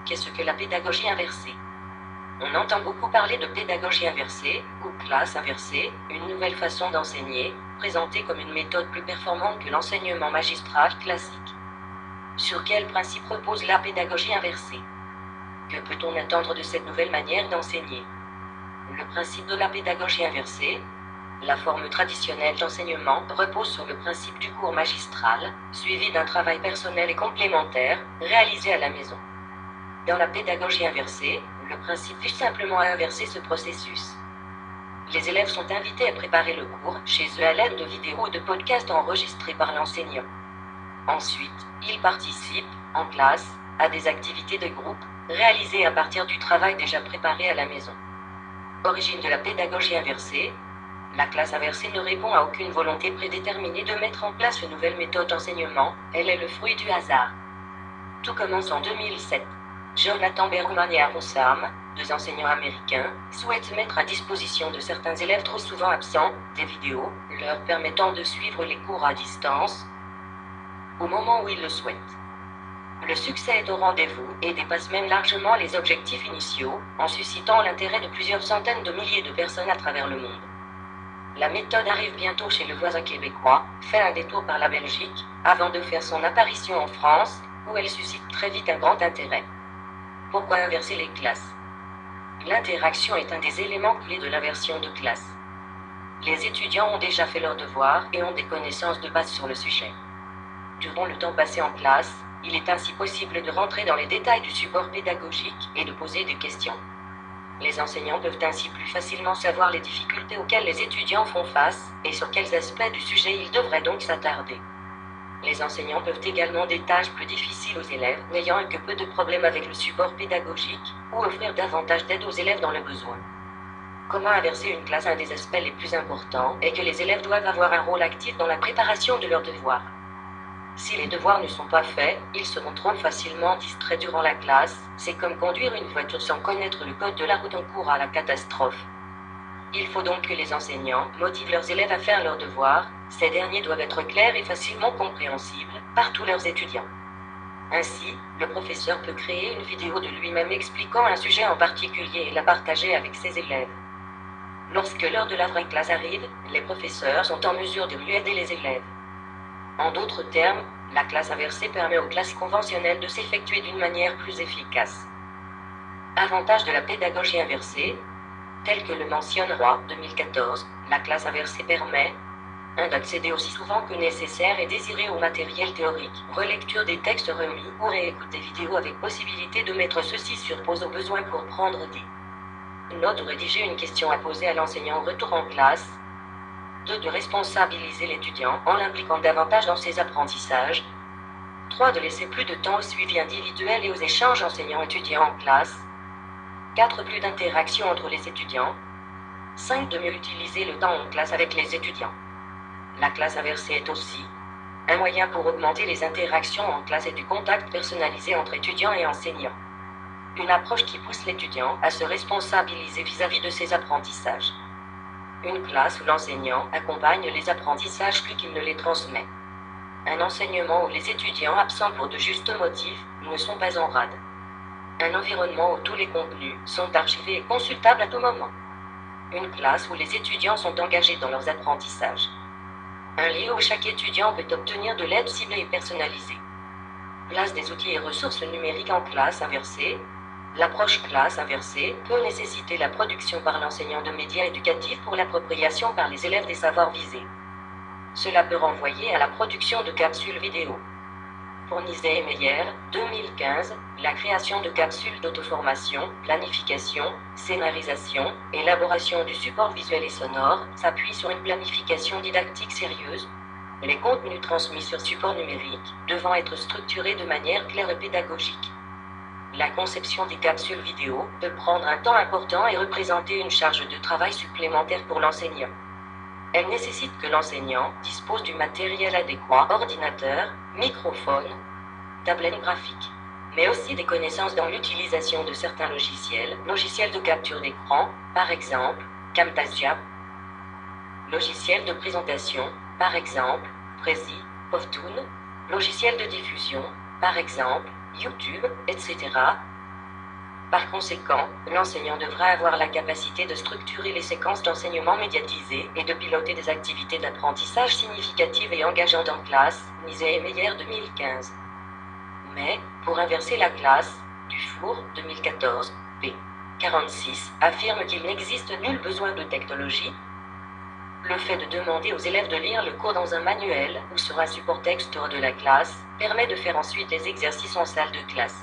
Qu'est-ce que la pédagogie inversée? On entend beaucoup parler de pédagogie inversée, ou classe inversée, une nouvelle façon d'enseigner, présentée comme une méthode plus performante que l'enseignement magistral classique. Sur quel principe repose la pédagogie inversée? Que peut-on attendre de cette nouvelle manière d'enseigner? Le principe de la pédagogie inversée, la forme traditionnelle d'enseignement, repose sur le principe du cours magistral, suivi d'un travail personnel et complémentaire, réalisé à la maison. Dans la pédagogie inversée, le principe vise simplement à inverser ce processus. Les élèves sont invités à préparer le cours chez eux à l'aide de vidéos ou de podcasts enregistrés par l'enseignant. Ensuite, ils participent, en classe, à des activités de groupe, réalisées à partir du travail déjà préparé à la maison. Origine de la pédagogie inversée. La classe inversée ne répond à aucune volonté prédéterminée de mettre en place une nouvelle méthode d'enseignement, elle est le fruit du hasard. Tout commence en 2007. Jonathan Bergman et Aaron Sam, deux enseignants américains, souhaitent mettre à disposition de certains élèves trop souvent absents, des vidéos, leur permettant de suivre les cours à distance, au moment où ils le souhaitent. Le succès est au rendez-vous et dépasse même largement les objectifs initiaux, en suscitant l'intérêt de plusieurs centaines de milliers de personnes à travers le monde. La méthode arrive bientôt chez le voisin québécois, fait un détour par la Belgique, avant de faire son apparition en France, où elle suscite très vite un grand intérêt. Pourquoi inverser les classes? L'interaction est un des éléments clés de l'inversion de classe. Les étudiants ont déjà fait leurs devoirs et ont des connaissances de base sur le sujet. Durant le temps passé en classe, il est ainsi possible de rentrer dans les détails du support pédagogique et de poser des questions. Les enseignants peuvent ainsi plus facilement savoir les difficultés auxquelles les étudiants font face et sur quels aspects du sujet ils devraient donc s'attarder. Les enseignants peuvent également des tâches plus difficiles aux élèves n'ayant que peu de problèmes avec le support pédagogique ou offrir davantage d'aide aux élèves dans le besoin. Comment inverser une classe? Un des aspects les plus importants est que les élèves doivent avoir un rôle actif dans la préparation de leurs devoirs. Si les devoirs ne sont pas faits, ils seront trop facilement distraits durant la classe, c'est comme conduire une voiture sans connaître le code de la route en cours à la catastrophe. Il faut donc que les enseignants motivent leurs élèves à faire leurs devoirs, ces derniers doivent être clairs et facilement compréhensibles par tous leurs étudiants. Ainsi, le professeur peut créer une vidéo de lui-même expliquant un sujet en particulier et la partager avec ses élèves. Lorsque l'heure de la vraie classe arrive, les professeurs sont en mesure de mieux aider les élèves. En d'autres termes, la classe inversée permet aux classes conventionnelles de s'effectuer d'une manière plus efficace. Avantages de la pédagogie inversée. Tel que le mentionne Roy, 2014, la classe inversée permet 1. D'accéder aussi souvent que nécessaire et désiré au matériel théorique, relecture des textes remis ou réécoute des vidéos avec possibilité de mettre ceci sur pause au besoin pour prendre des notes ou rédiger une question à poser à l'enseignant au retour en classe. 2. De responsabiliser l'étudiant en l'impliquant davantage dans ses apprentissages. 3. De laisser plus de temps au suivi individuel et aux échanges enseignants-étudiants en classe. 4. Plus d'interaction entre les étudiants. 5. De mieux utiliser le temps en classe avec les étudiants. La classe inversée est aussi un moyen pour augmenter les interactions en classe et du contact personnalisé entre étudiants et enseignants. Une approche qui pousse l'étudiant à se responsabiliser vis-à-vis de ses apprentissages. Une classe où l'enseignant accompagne les apprentissages plus qu'il ne les transmet. Un enseignement où les étudiants absents pour de justes motifs ne sont pas en rade. Un environnement où tous les contenus sont archivés et consultables à tout moment. Une classe où les étudiants sont engagés dans leurs apprentissages. Un lieu où chaque étudiant peut obtenir de l'aide ciblée et personnalisée. Place des outils et ressources numériques en classe inversée. L'approche classe inversée peut nécessiter la production par l'enseignant de médias éducatifs pour l'appropriation par les élèves des savoirs visés. Cela peut renvoyer à la production de capsules vidéo. Fournizet et Meyer, 2015, la création de capsules d'auto-formation, planification, scénarisation, élaboration du support visuel et sonore, s'appuie sur une planification didactique sérieuse. Les contenus transmis sur support numérique devant être structurés de manière claire et pédagogique. La conception des capsules vidéo peut prendre un temps important et représenter une charge de travail supplémentaire pour l'enseignant. Elle nécessite que l'enseignant dispose du matériel adéquat, ordinateur, microphone, tablette graphique, mais aussi des connaissances dans l'utilisation de certains logiciels de capture d'écran, par exemple, Camtasia, logiciel de présentation, par exemple, Prezi, Powtoon, logiciel de diffusion, par exemple, YouTube, etc. Par conséquent, l'enseignant devra avoir la capacité de structurer les séquences d'enseignement médiatisées et de piloter des activités d'apprentissage significatives et engageantes en classe, Misé et Meyer 2015. Mais, pour inverser la classe, Dufour 2014, p. 46, affirme qu'il n'existe nul besoin de technologie. Le fait de demander aux élèves de lire le cours dans un manuel ou sur un support texte hors de la classe permet de faire ensuite les exercices en salle de classe.